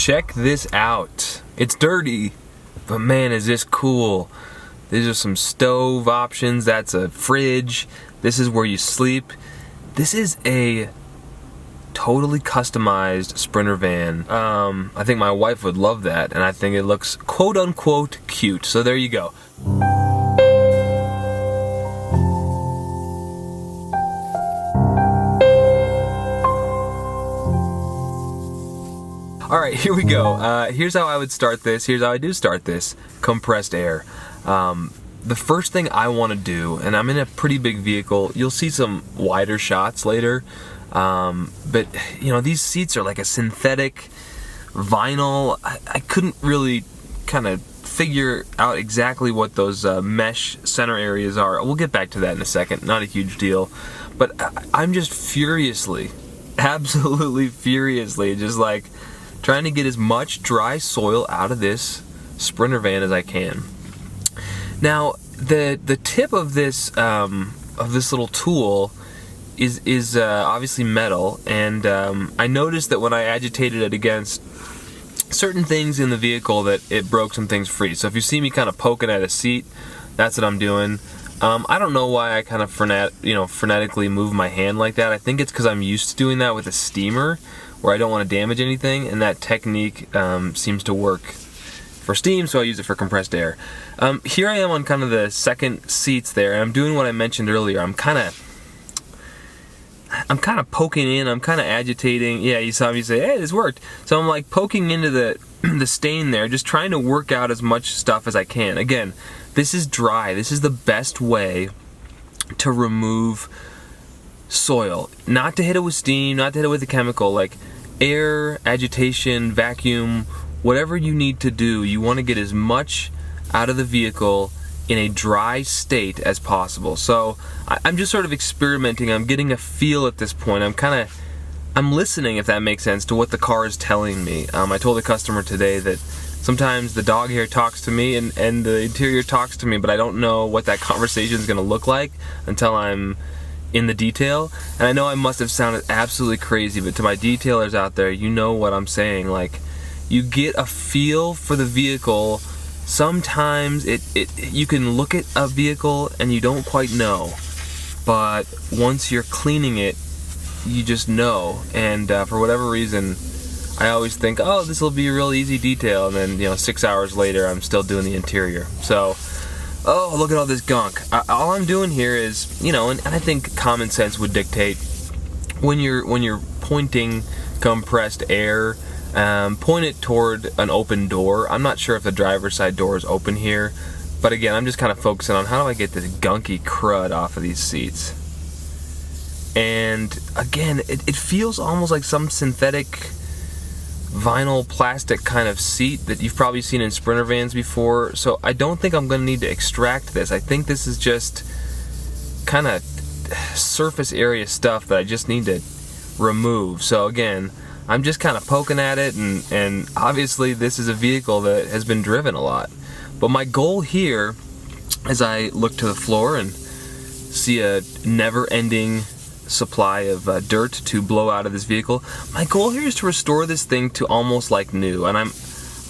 check this out. It's dirty, but man, is this cool. These are some stove options. That's a fridge. This is where you sleep. This is a totally customized Sprinter van. I think my wife would love that, and I think it looks quote-unquote cute. So there you go. Alright, here we go. Here's how I would start this. Here's how I do start this. Compressed air. The first thing I want to do, and I'm in a pretty big vehicle, you'll see some wider shots later, but you know, these seats are like a synthetic vinyl. I couldn't really kind of figure out exactly what those mesh center areas are. We'll get back to that in a second, not a huge deal, but I'm just furiously, absolutely furiously, just like trying to get as much dry soil out of this Sprinter van as I can. Now, the tip of this little tool is obviously metal, and I noticed that when I agitated it against certain things in the vehicle, that it broke some things free. So if you see me kind of poking at a seat, that's what I'm doing. I don't know why I kind of frenetically move my hand like that. I think it's because I'm used to doing that with a steamer, where I don't want to damage anything, and that technique seems to work for steam, so I use it for compressed air. Here I am on kind of the second seats there, and I'm doing what I mentioned earlier. I'm kind of poking in, I'm kind of agitating. Yeah, you saw me say, hey, this worked. So I'm like poking into the stain there, just trying to work out as much stuff as I can. Again, this is dry. This is the best way to remove soil. Not to hit it with steam, not to hit it with a chemical. Like air, agitation, vacuum, whatever you need to do, you want to get as much out of the vehicle in a dry state as possible. So I'm just sort of experimenting. I'm getting a feel at this point. I'm listening, if that makes sense, to what the car is telling me. I told the customer today that sometimes the dog hair talks to me and the interior talks to me, but I don't know what that conversation is going to look like until I'm in the detail. And I know I must have sounded absolutely crazy, but to my detailers out there, you know what I'm saying. Like, you get a feel for the vehicle. Sometimes you can look at a vehicle and you don't quite know, but once you're cleaning it, you just know. And for whatever reason, I always think, oh, this will be a real easy detail, and then 6 hours later, I'm still doing the interior. So, oh, look at all this gunk. All I'm doing here is, and I think common sense would dictate when you're pointing compressed air. Point it toward an open door. I'm not sure if the driver's side door is open here, but again, I'm just kind of focusing on how do I get this gunky crud off of these seats. And again, it feels almost like some synthetic vinyl plastic kind of seat that you've probably seen in Sprinter vans before, so I don't think I'm going to need to extract this. I think this is just kind of surface area stuff that I just need to remove. So again, I'm just kind of poking at it, and obviously this is a vehicle that has been driven a lot. But my goal here, as I look to the floor and see a never-ending supply of dirt to blow out of this vehicle, my goal here is to restore this thing to almost like new. And I'm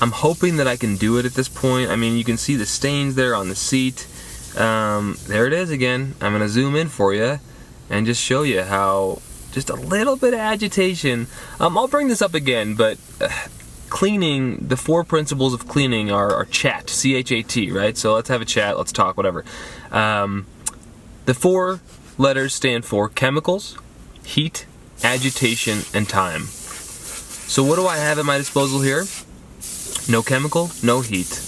hoping that I can do it at this point. I mean, you can see the stains there on the seat. There it is again. I'm going to zoom in for you and just show you how just a little bit of agitation. I'll bring this up again, but cleaning, the 4 principles of cleaning are chat, C-H-A-T, right? So let's have a chat, let's talk, whatever. The 4 letters stand for chemicals, heat, agitation, and time. So what do I have at my disposal here? No chemical, no heat,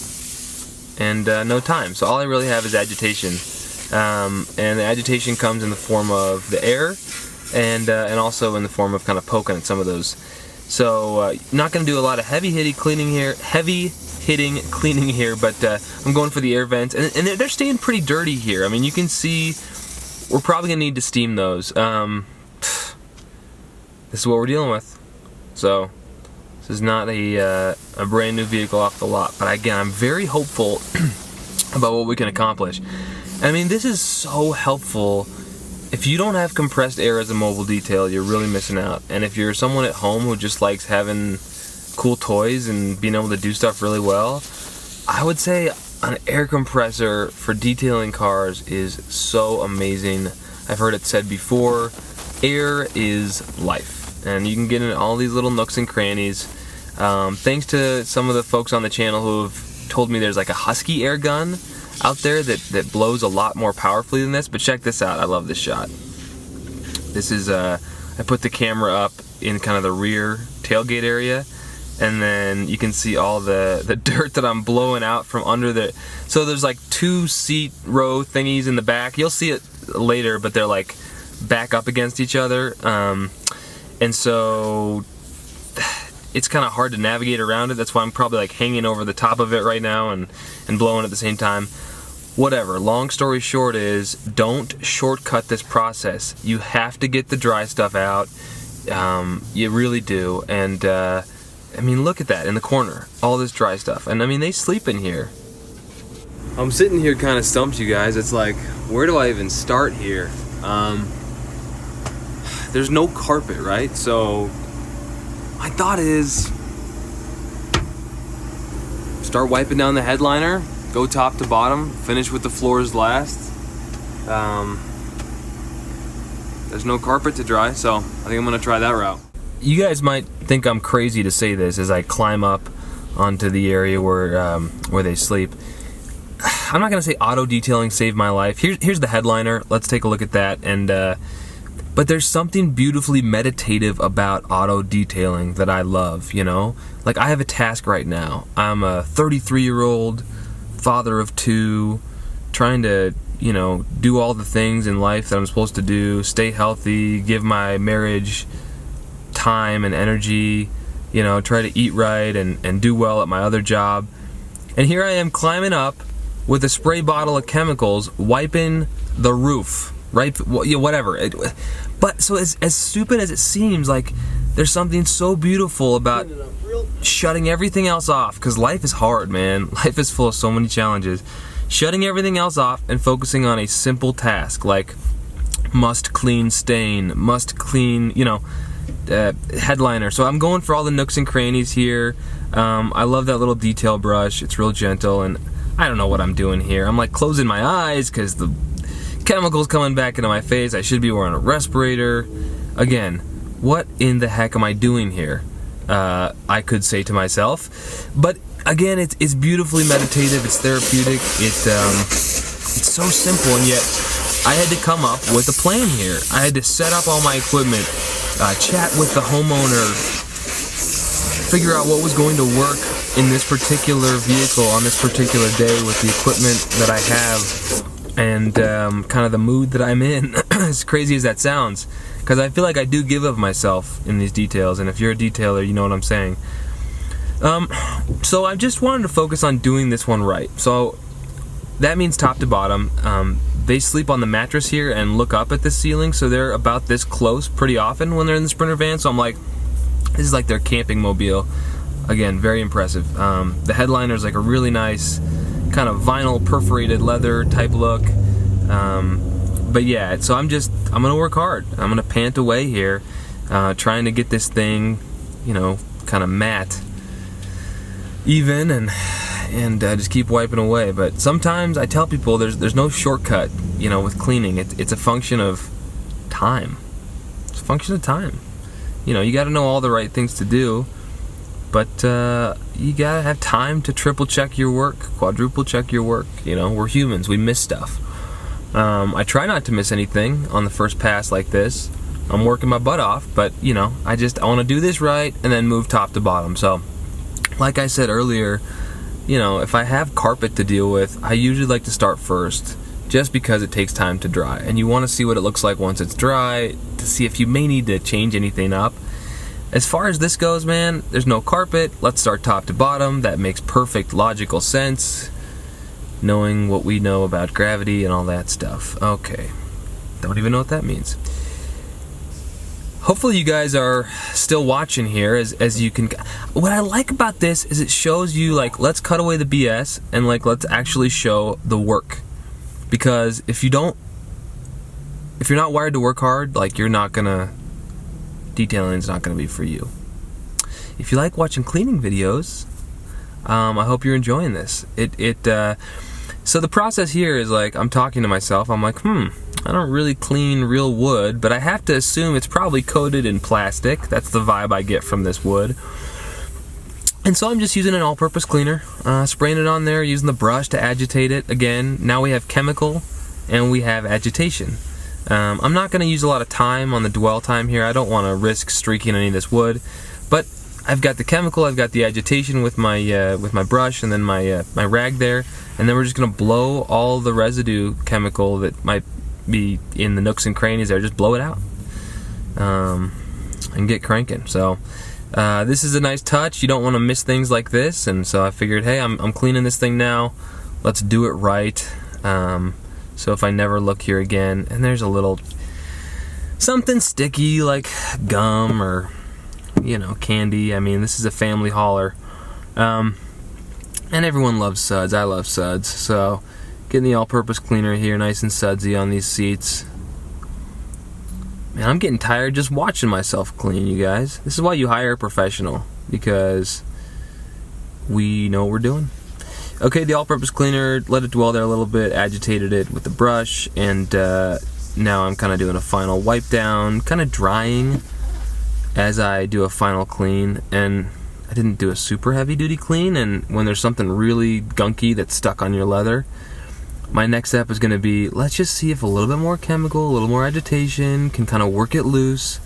and no time. So all I really have is agitation. And the agitation comes in the form of the air, and also in the form of kind of poking at some of those. So not going to do a lot of heavy-hitting cleaning here, but I'm going for the air vents, and they're staying pretty dirty here. I mean, you can see we're probably going to need to steam those. This is what we're dealing with. So this is not a brand new vehicle off the lot, but again, I'm very hopeful about what we can accomplish. I mean, this is so helpful. If you don't have compressed air as a mobile detail, you're really missing out. And if you're someone at home who just likes having cool toys and being able to do stuff really well, I would say an air compressor for detailing cars is so amazing. I've heard it said before, air is life, and you can get in all these little nooks and crannies. Thanks to some of the folks on the channel who have told me there's like a Husky air gun out there that blows a lot more powerfully than this, but check this out. I love this shot. This is, I put the camera up in kind of the rear tailgate area, and then you can see all the dirt that I'm blowing out from under the, so there's like 2 seat row thingies in the back. You'll see it later, but they're like back up against each other, and so it's kind of hard to navigate around it. That's why I'm probably like hanging over the top of it right now and blowing at the same time. Whatever, long story short is, don't shortcut this process. You have to get the dry stuff out. You really do. And I mean, look at that in the corner, all this dry stuff. And I mean, they sleep in here. I'm sitting here kind of stumped, you guys. It's like, where do I even start here? There's no carpet, right? So my thought is, start wiping down the headliner, go top to bottom, finish with the floors last. There's no carpet to dry, so I think I'm gonna try that route. You guys might think I'm crazy to say this as I climb up onto the area where they sleep. I'm not gonna say auto detailing saved my life. Here's the headliner. Let's take a look at that. And but there's something beautifully meditative about auto detailing that I love, you know? Like, I have a task right now. I'm a 33-year-old father of 2, trying to, you know, do all the things in life that I'm supposed to do, stay healthy, give my marriage time and energy, you know, try to eat right and do well at my other job. And here I am climbing up with a spray bottle of chemicals, wiping the roof, right? Whatever. But so as stupid as it seems, like, there's something so beautiful about shutting everything else off, because life is hard, man. Life is full of so many challenges. Shutting everything else off and focusing on a simple task, like must clean stain, must clean, you know, headliner. So I'm going for all the nooks and crannies here. I love that little detail brush. It's real gentle, and I don't know what I'm doing here. I'm like closing my eyes because the chemicals coming back into my face. I should be wearing a respirator. Again, what in the heck am I doing here? I could say to myself. But again, it's beautifully meditative. It's therapeutic. It's so simple, and yet I had to come up with a plan here. I had to set up all my equipment, chat with the homeowner, figure out what was going to work in this particular vehicle on this particular day with the equipment that I have, and kind of the mood that I'm in. As crazy as that sounds, because I feel like I do give of myself in these details, and if you're a detailer, you know what I'm saying. So I just wanted to focus on doing this one right. So that means top to bottom. They sleep on the mattress here and look up at the ceiling, so they're about this close pretty often when they're in the Sprinter van. So I'm like, this is like their camping mobile. Again, very impressive. The headliner is like a really nice kind of vinyl perforated leather type look. But yeah, so I'm gonna work hard. I'm gonna pant away here, trying to get this thing, you know, kind of matte, even, and just keep wiping away. But sometimes I tell people there's no shortcut, you know, with cleaning. It's a function of time. It's a function of time. You know, you got to know all the right things to do, but you got to have time to triple check your work, quadruple check your work. You know, we're humans. We miss stuff. I try not to miss anything on the first pass like this. I'm working my butt off, but, you know, I want to do this right and then move top to bottom. So, like I said earlier, you know, if I have carpet to deal with, I usually like to start first, just because it takes time to dry. And you want to see what it looks like once it's dry, to see if you may need to change anything up. As far as this goes, man, there's no carpet. Let's start top to bottom. That makes perfect logical sense, knowing what we know about gravity and all that stuff. Okay. Don't even know what that means. Hopefully you guys are still watching here, as you can. What I like about this is it shows you, like, let's cut away the BS and, like, let's actually show the work. Because if you're not wired to work hard, like, detailing is not gonna be for you. if you like watching cleaning videos, I hope you're enjoying this. So the process here is like, I'm talking to myself, I'm like, I don't really clean real wood, but I have to assume it's probably coated in plastic. That's the vibe I get from this wood. And so I'm just using an all-purpose cleaner, spraying it on there, using the brush to agitate it. Again, now we have chemical and we have agitation. I'm not going to use a lot of time on the dwell time here. I don't want to risk streaking any of this wood, but I've got the chemical, I've got the agitation with my brush, and then my rag there, and then we're just going to blow all the residue chemical that might be in the nooks and crannies there. Just blow it out and get cranking. So this is a nice touch. You don't want to miss things like this, and so I figured, hey, I'm cleaning this thing now. Let's do it right. So if I never look here again, and there's a little something sticky like gum or candy. I mean, this is a family hauler, and everyone loves suds. I love suds, so getting the all-purpose cleaner here, nice and sudsy on these seats. Man, I'm getting tired just watching myself clean, you guys. This is why you hire a professional, because we know what we're doing. Okay, the all-purpose cleaner, let it dwell there a little bit, agitated it with the brush, and now I'm kind of doing a final wipe down, kind of drying as I do a final clean. And I didn't do a super heavy duty clean, and when there's something really gunky that's stuck on your leather, my next step is going to be, let's just see if a little bit more chemical, a little more agitation can kind of work it loose.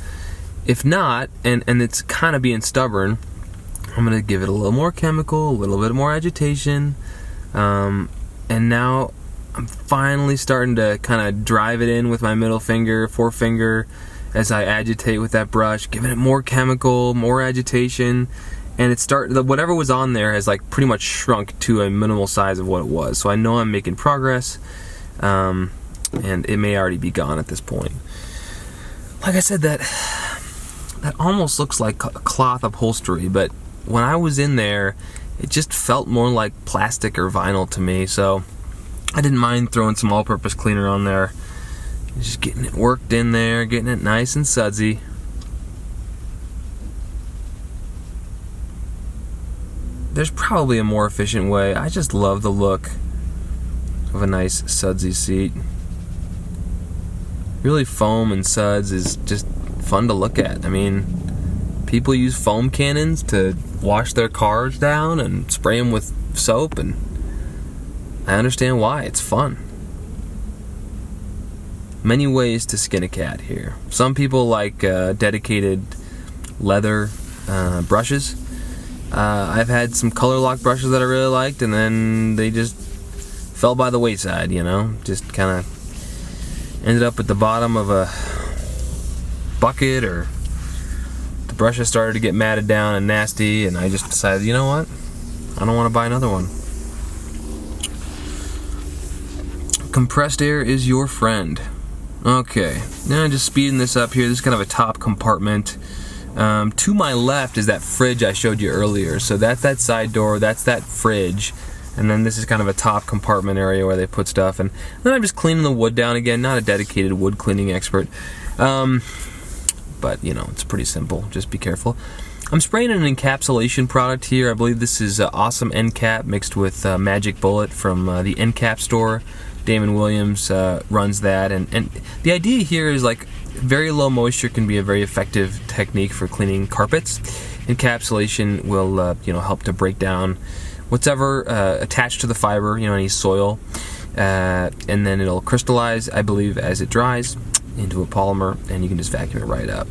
If not, and it's kind of being stubborn, I'm going to give it a little more chemical, a little bit more agitation, and now I'm finally starting to kind of drive it in with my middle finger, forefinger, as I agitate with that brush, giving it more chemical, more agitation, and whatever was on there has like pretty much shrunk to a minimal size of what it was. So I know I'm making progress, and it may already be gone at this point. Like I said, that almost looks like cloth upholstery, but when I was in there, it just felt more like plastic or vinyl to me. So I didn't mind throwing some all-purpose cleaner on there. Just getting it worked in there, getting it nice and sudsy. There's probably a more efficient way. I just love the look of a nice sudsy seat. Really, foam and suds is just fun to look at. I mean, people use foam cannons to wash their cars down and spray them with soap, and I understand why. It's fun. Many ways to skin a cat here. Some people like dedicated leather brushes. I've had some color lock brushes that I really liked, and then they just fell by the wayside, just kind of ended up at the bottom of a bucket, or the brushes started to get matted down and nasty, and I just decided, you know what, I don't want to buy another one. Compressed air is your friend. Okay, now I'm just speeding this up here. This is kind of a top compartment. To my left is that fridge I showed you earlier. So that's that side door, that's that fridge. And then this is kind of a top compartment area where they put stuff. And then I'm just cleaning the wood down again. Not a dedicated wood cleaning expert. But, it's pretty simple. Just be careful. I'm spraying an encapsulation product here. I believe this is Awesome End Cap mixed with Magic Bullet from the End Cap store. Damon Williams runs that, and the idea here is like very low moisture can be a very effective technique for cleaning carpets. Encapsulation will help to break down whatever attached to the fiber, any soil, and then it'll crystallize, I believe, as it dries into a polymer, and you can just vacuum it right up.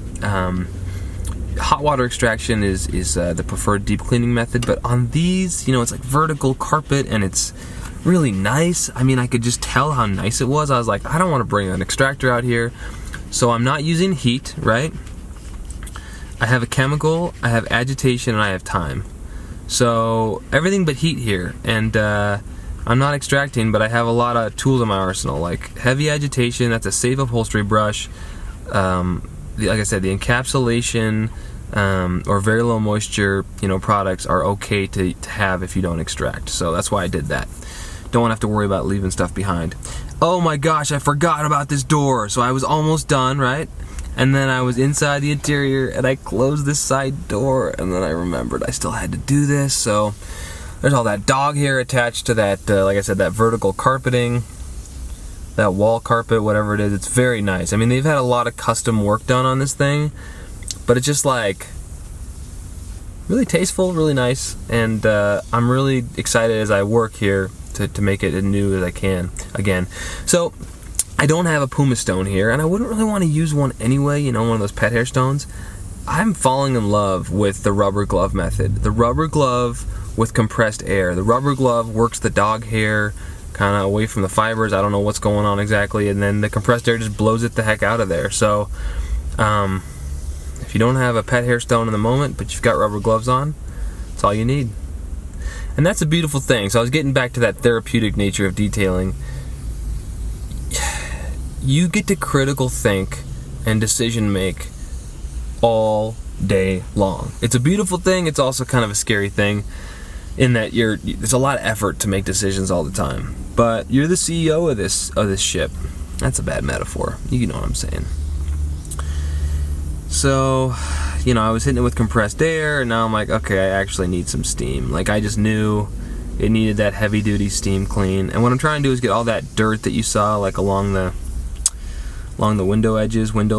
Hot water extraction is the preferred deep cleaning method, but on these, it's like vertical carpet, and it's really nice. I mean, I could just tell how nice it was. I was like, I don't want to bring an extractor out here, so I'm not using heat, right? I have a chemical, I have agitation, and I have time. So everything but heat here, and I'm not extracting, but I have a lot of tools in my arsenal, like heavy agitation. That's a safe upholstery brush. Like I said, the encapsulation or very low moisture, products are okay to have if you don't extract. So that's why I did that. Don't want to have to worry about leaving stuff behind. Oh my gosh, I forgot about this door. So I was almost done, right? And then I was inside the interior, and I closed this side door, and then I remembered I still had to do this. So there's all that dog hair attached to that, like I said, that vertical carpeting, that wall carpet, whatever it is. It's very nice. I mean, they've had a lot of custom work done on this thing, but it's just like really tasteful, really nice, and I'm really excited as I work here to make it as new as I can again. So I don't have a Puma stone here, and I wouldn't really want to use one anyway, you know, one of those pet hair stones. I'm falling in love with the rubber glove method. The rubber glove with compressed air. The rubber glove works the dog hair kind of away from the fibers. I don't know what's going on exactly, and then the compressed air just blows it the heck out of there. So if you don't have a pet hair stone in the moment, but you've got rubber gloves on, that's all you need. And that's a beautiful thing. So I was getting back to that therapeutic nature of detailing. You get to critical think and decision make all day long. It's a beautiful thing. It's also kind of a scary thing in that there's a lot of effort to make decisions all the time. But you're the CEO of this ship. That's a bad metaphor. You know what I'm saying. So, you know, I was hitting it with compressed air, and now I'm like, okay, I actually need some steam. Like, I just knew it needed that heavy-duty steam clean. And what I'm trying to do is get all that dirt that you saw, like, along the window ledges, like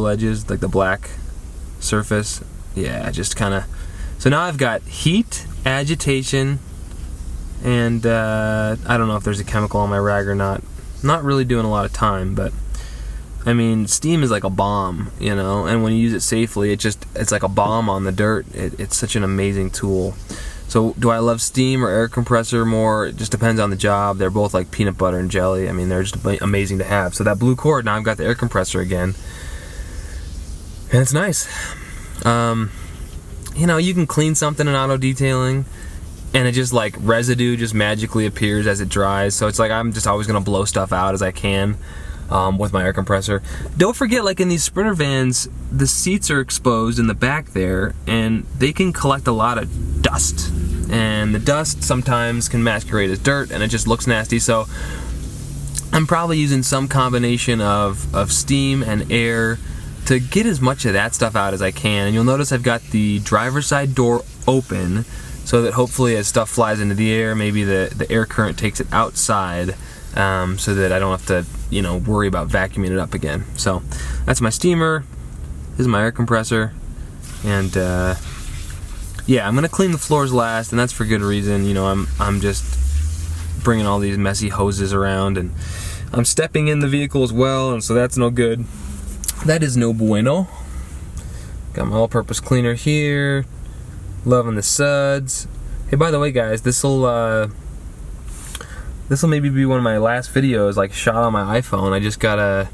the black surface. Yeah, just kind of. So now I've got heat, agitation, and I don't know if there's a chemical on my rag or not. Not really doing a lot of time, but I mean, steam is like a bomb, you know, and when you use it safely, it's like a bomb on the dirt. It's such an amazing tool. So do I love steam or air compressor more? It just depends on the job. They're both like peanut butter and jelly. I mean, they're just amazing to have. So that blue cord, now I've got the air compressor again, and it's nice. You know, you can clean something in auto detailing, and it just like residue just magically appears as it dries. So it's like I'm just always gonna blow stuff out as I can. With my air compressor. Don't forget, like in these Sprinter vans, the seats are exposed in the back there, and they can collect a lot of dust. And the dust sometimes can masquerade as dirt, and it just looks nasty. So I'm probably using some combination of steam and air to get as much of that stuff out as I can. And you'll notice I've got the driver's side door open, so that hopefully as stuff flies into the air, maybe the air current takes it outside. So that I don't have to, you know, worry about vacuuming it up again. So that's my steamer. This is my air compressor, and yeah, I'm gonna clean the floors last, and that's for good reason. You know, I'm just bringing all these messy hoses around, and I'm stepping in the vehicle as well, and so that's no good. That is no bueno. Got my all-purpose cleaner here. Loving the suds. Hey, by the way, guys, this'll maybe be one of my last videos, like shot on my iPhone. I just got an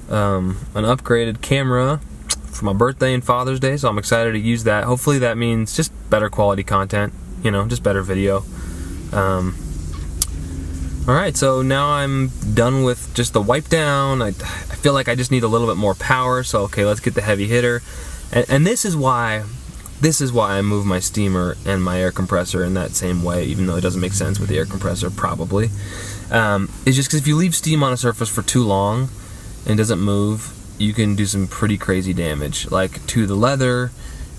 upgraded camera for my birthday and Father's Day, so I'm excited to use that. Hopefully that means just better quality content, you know, just better video. Alright, so now I'm done with just the wipe down. I feel like I just need a little bit more power, so okay, let's get the heavy hitter. And this is why I move my steamer and my air compressor in that same way, even though it doesn't make sense with the air compressor, probably. It's just because if you leave steam on a surface for too long and it doesn't move, you can do some pretty crazy damage, like to the leather.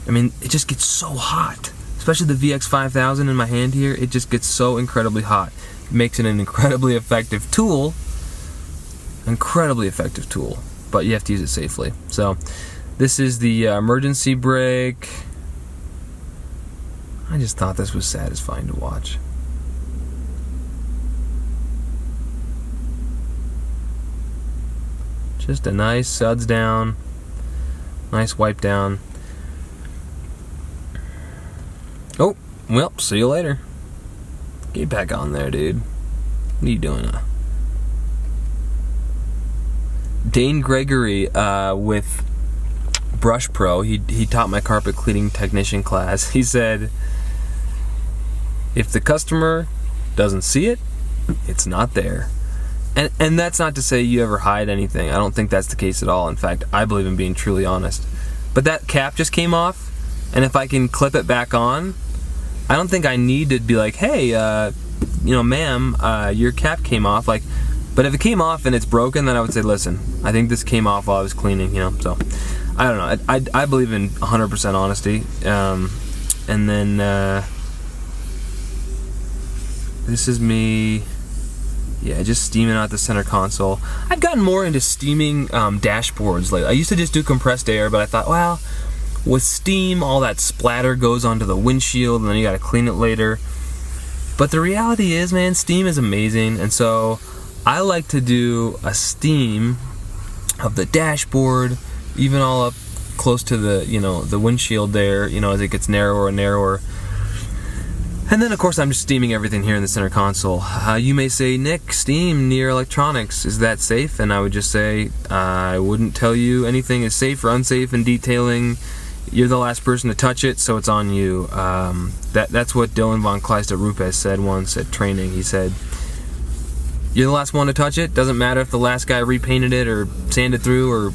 I mean, it just gets so hot, especially the VX5000 in my hand here. It just gets so incredibly hot. It makes it an incredibly effective tool, but you have to use it safely. So this is the emergency brake. I just thought this was satisfying to watch. Just a nice suds down, nice wipe down. Oh, well, see you later. Get back on there, dude. What are you doing? Dane Gregory with Brush Pro, he taught my carpet cleaning technician class. He said, if the customer doesn't see it, it's not there. And that's not to say you ever hide anything. I don't think that's the case at all. In fact, I believe in being truly honest. But that cap just came off, and if I can clip it back on, I don't think I need to be like, hey, you know, ma'am, your cap came off. Like, but if it came off and it's broken, then I would say, listen, I think this came off while I was cleaning, you know. So I don't know. I believe in 100% honesty. And then this is me. Yeah, just steaming out the center console. I've gotten more into steaming dashboards lately. I used to just do compressed air, but I thought, well, with steam, all that splatter goes onto the windshield, and then you gotta clean it later. But the reality is, man, steam is amazing, and so I like to do a steam of the dashboard, even all up close to the, the windshield there, as it gets narrower and narrower. And then, of course, I'm just steaming everything here in the center console. You may say, Nick, steam near electronics, is that safe? And I would just say, I wouldn't tell you anything is safe or unsafe in detailing. You're the last person to touch it, so it's on you. That's what Dylan von Kleister-Rupes said once at training. He said, you're the last one to touch it. Doesn't matter if the last guy repainted it or sanded through or,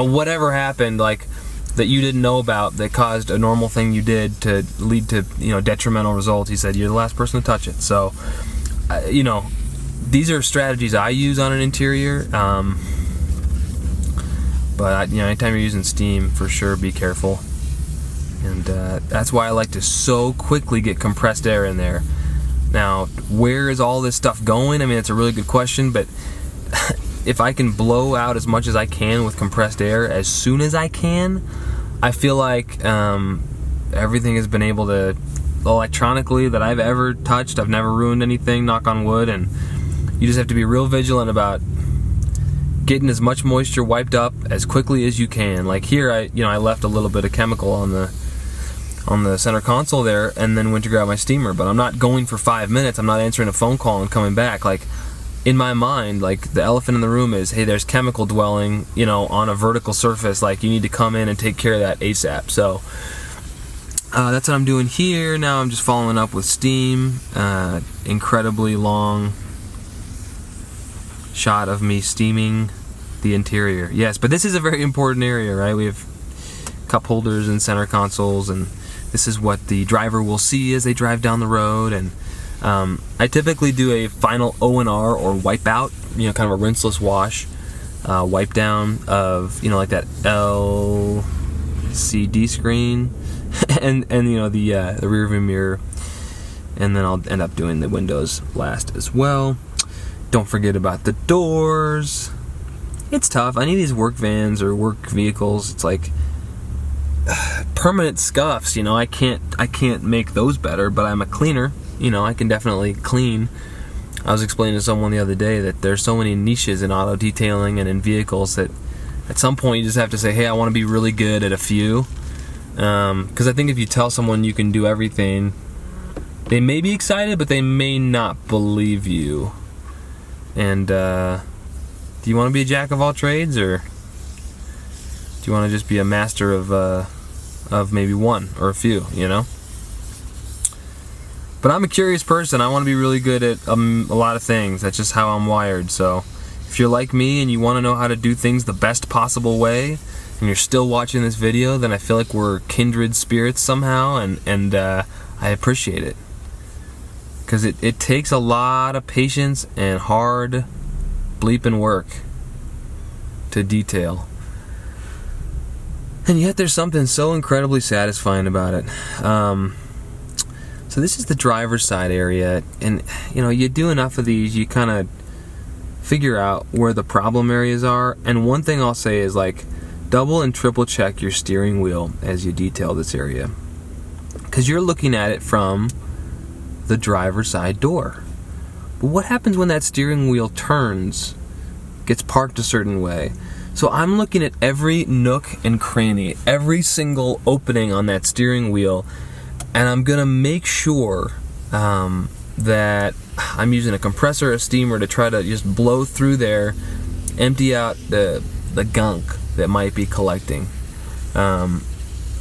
whatever happened, that you didn't know about that caused a normal thing you did to lead to, detrimental results. He said, you're the last person to touch it. So, these are strategies I use on an interior. But, anytime you're using steam, for sure, be careful. And that's why I like to so quickly get compressed air in there. Now, where is all this stuff going? I mean, it's a really good question, but if I can blow out as much as I can with compressed air as soon as I can, I feel like everything has been able to, electronically, that I've ever touched, I've never ruined anything, knock on wood, and you just have to be real vigilant about getting as much moisture wiped up as quickly as you can. Like here, I left a little bit of chemical on the center console there, and then went to grab my steamer. But I'm not going for 5 minutes. I'm not answering a phone call and coming back. Like in my mind, like the elephant in the room is, hey, there's chemical dwelling, on a vertical surface. Like you need to come in and take care of that ASAP. So that's what I'm doing here. Now I'm just following up with steam. Incredibly long shot of me steaming the interior. Yes, but this is a very important area, right? We have cup holders and center consoles, and this is what the driver will see as they drive down the road. And I typically do a final O&R or wipe out, kind of a rinseless wash, wipe down of, like that LCD screen and the rear view mirror, and then I'll end up doing the windows last as well. Don't forget about the doors. It's tough. Any of these work vans or work vehicles, it's like permanent scuffs. I can't make those better, but I'm a cleaner. I can definitely clean. I was explaining to someone the other day that there's so many niches in auto detailing and in vehicles that at some point you just have to say, hey, I want to be really good at a few. Because I think if you tell someone you can do everything, they may be excited, but they may not believe you. And do you want to be a jack of all trades, or do you want to just be a master of maybe one or a few, But I'm a curious person. I want to be really good at a lot of things. That's just how I'm wired. So if you're like me and you want to know how to do things the best possible way, and you're still watching this video, then I feel like we're kindred spirits somehow, and I appreciate it. Because it takes a lot of patience and hard bleeping work to detail. And yet there's something so incredibly satisfying about it. So this is the driver's side area, and you do enough of these, you kind of figure out where the problem areas are. And one thing I'll say is, like, double and triple check your steering wheel as you detail this area, because you're looking at it from the driver's side door. But what happens when that steering wheel turns, gets parked a certain way? So I'm looking at every nook and cranny, every single opening on that steering wheel, and I'm gonna make sure that I'm using a compressor, a steamer, to try to just blow through there, empty out the gunk that might be collecting. And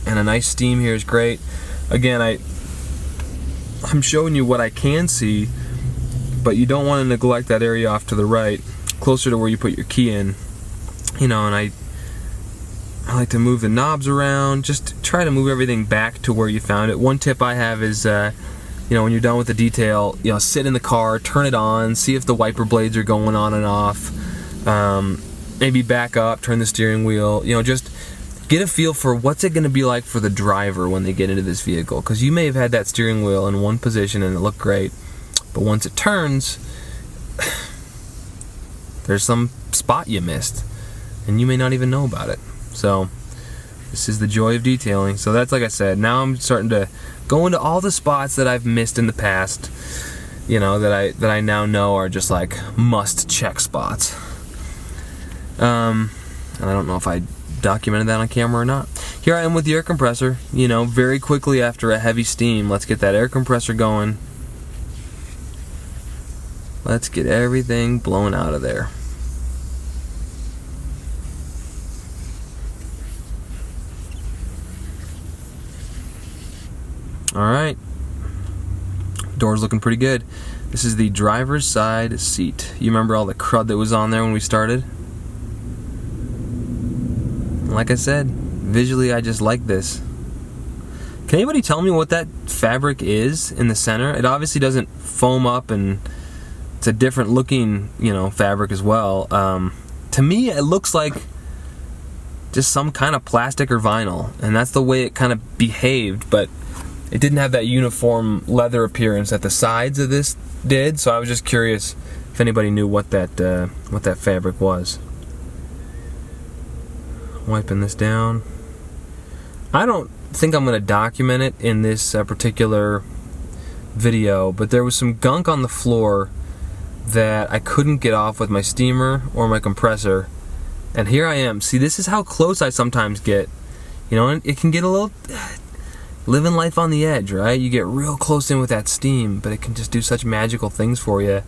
a nice steam here is great. Again, I'm showing you what I can see, but you don't want to neglect that area off to the right, closer to where you put your key in. And I like to move the knobs around, just try to move everything back to where you found it. One tip I have is, when you're done with the detail, sit in the car, turn it on, see if the wiper blades are going on and off. Maybe back up, turn the steering wheel, just get a feel for what's it going to be like for the driver when they get into this vehicle. Because you may have had that steering wheel in one position and it looked great, but once it turns, there's some spot you missed, and you may not even know about it. So this is the joy of detailing. So that's, like I said, now I'm starting to go into all the spots that I've missed in the past, you know, that I now know are just like must check spots. And I don't know if I documented that on camera or not. Here I am with the air compressor, you know, very quickly after a heavy steam. Let's get that air compressor going. Let's get everything blown out of there. Alright, door's looking pretty good. This is the driver's side seat. You remember all the crud that was on there when we started? Like I said, visually I just like this. Can anybody tell me what that fabric is in the center? It obviously doesn't foam up, and it's a different looking, you know, fabric as well. To me it looks like just some kind of plastic or vinyl, and that's the way it kind of behaved, but it didn't have that uniform leather appearance that the sides of this did, so I was just curious if anybody knew what that fabric was. Wiping this down. I don't think I'm going to document it in this particular video, but there was some gunk on the floor that I couldn't get off with my steamer or my compressor, and here I am. See, this is how close I sometimes get. You know, it can get a little... living life on the edge, right? You get real close in with that steam, but it can just do such magical things for you.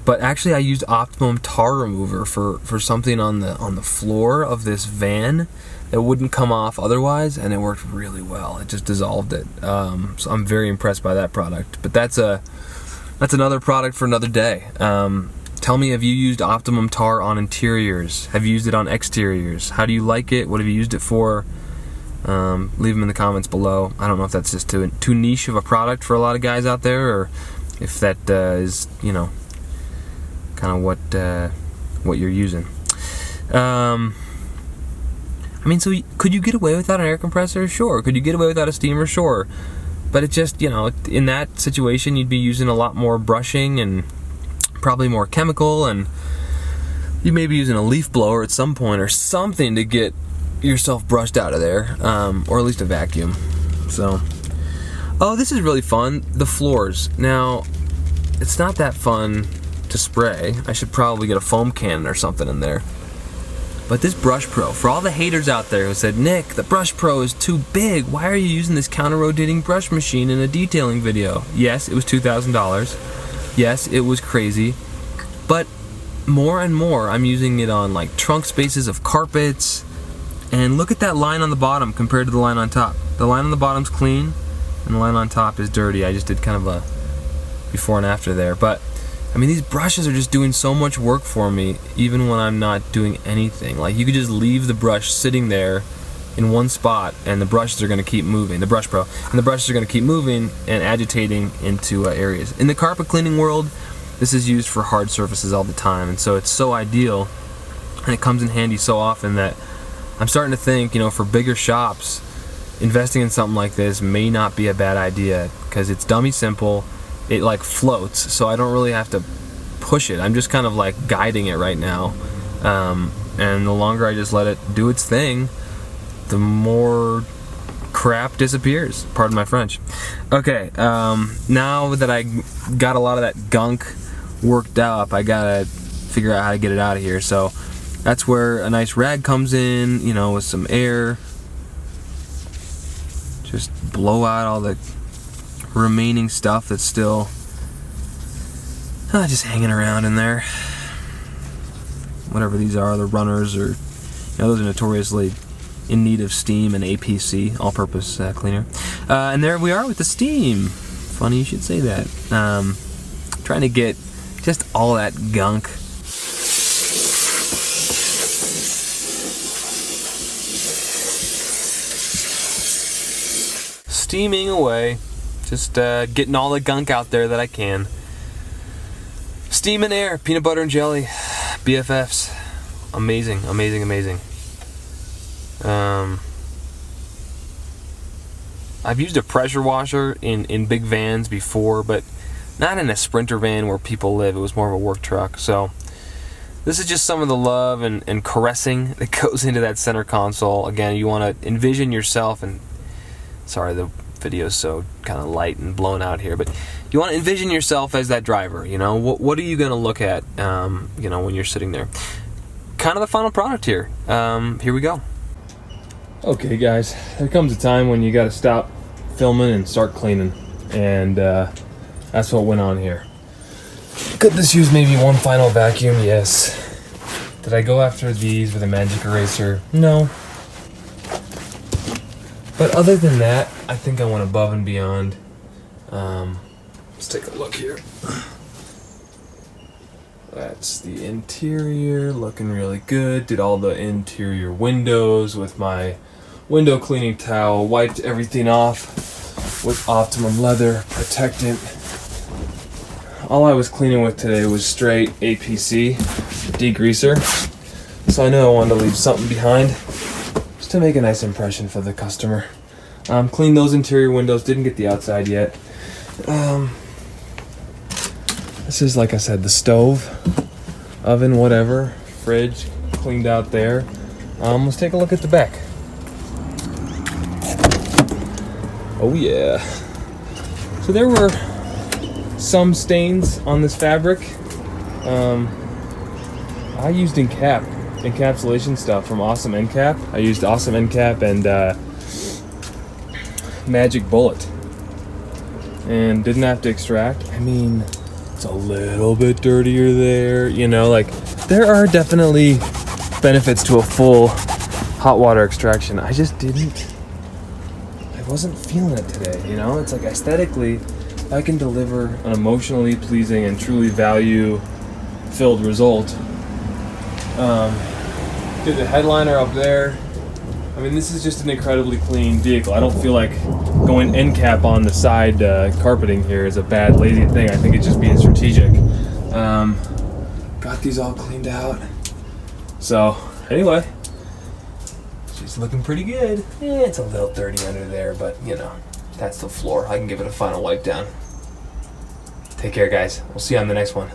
But actually I used optimum tar remover for something on the floor of this van that wouldn't come off otherwise, and it worked really well. It just dissolved it. So I'm very impressed by that product. But that's another product for another day. Tell me, have you used optimum tar on interiors? Have you used it on exteriors? How do you like it? What have you used it for? Leave them in the comments below. I don't know if that's just too niche of a product for a lot of guys out there, or if that is, you know, kind of what you're using. I mean, so could you get away without an air compressor? Sure. Could you get away without a steamer? Sure. But it just, you know, in that situation you'd be using a lot more brushing and probably more chemical, and you may be using a leaf blower at some point or something to get yourself brushed out of there, or at least a vacuum. So, oh, this is really fun. The floors. Now, it's not that fun to spray. I should probably get a foam cannon or something in there. But this Brush Pro, for all the haters out there who said, Nick, the Brush Pro is too big. Why are you using this counter-rotating brush machine in a detailing video? Yes, it was $2,000. Yes, it was crazy. But more and more, I'm using it on like trunk spaces of carpets. And look at that line on the bottom compared to the line on top. The line on the bottom's clean, and the line on top is dirty. I just did kind of a before and after there. But, I mean, these brushes are just doing so much work for me, even when I'm not doing anything. Like, you could just leave the brush sitting there in one spot, and the brushes are going to keep moving. The Brush Pro. And the brushes are going to keep moving and agitating into areas. In the carpet cleaning world, this is used for hard surfaces all the time, and so it's so ideal, and it comes in handy so often that I'm starting to think, you know, for bigger shops, investing in something like this may not be a bad idea, because it's dummy simple. It like floats, so I don't really have to push it. I'm just kind of like guiding it right now, and the longer I just let it do its thing, the more crap disappears. Pardon my French. Okay, now that I got a lot of that gunk worked up, I gotta figure out how to get it out of here. So that's where a nice rag comes in, you know, with some air. Just blow out all the remaining stuff that's still just hanging around in there. Whatever these are, the runners, or, you know, those are notoriously in need of steam and APC, all-purpose cleaner. And there we are with the steam. Funny you should say that. Trying to get just all that gunk steaming away. Just getting all the gunk out there that I can. Steam and air, peanut butter and jelly, BFFs. Amazing, amazing, amazing. I've used a pressure washer in big vans before, but not in a Sprinter van where people live. It was more of a work truck. So this is just some of the love and caressing that goes into that center console. Again, you want to envision yourself, and sorry, the video's so kind of light and blown out here, but you want to envision yourself as that driver. You know, what are you going to look at, you know, when you're sitting there? Kind of the final product here. Here we go. Okay, guys, there comes a time when you got to stop filming and start cleaning, and that's what went on here. Could this use maybe one final vacuum? Yes. Did I go after these with a magic eraser? No. But other than that, I think I went above and beyond. Let's take a look here. That's the interior, looking really good. Did all the interior windows with my window cleaning towel. Wiped everything off with Optimum leather protectant. All I was cleaning with today was straight APC degreaser. So I knew I wanted to leave something behind just to make a nice impression for the customer. Cleaned those interior windows, didn't get the outside yet. This is, like I said, the stove, oven, whatever, fridge, cleaned out there. Let's take a look at the back. Oh yeah. So there were some stains on this fabric. I used encapsulation stuff from Awesome Encap. I used Awesome Encap and Magic Bullet, and didn't have to extract. I mean, it's a little bit dirtier there, you know, like there are definitely benefits to a full hot water extraction. I wasn't feeling it today, you know. It's like aesthetically, if I can deliver an emotionally pleasing and truly value-filled result. Did the headliner up there. I mean, this is just an incredibly clean vehicle. I don't feel like going end cap on the side carpeting here is a bad, lazy thing. I think it's just being strategic. Got these all cleaned out. So, anyway, she's looking pretty good. It's a little dirty under there, but, you know, that's the floor. I can give it a final wipe down. Take care, guys. We'll see you on the next one.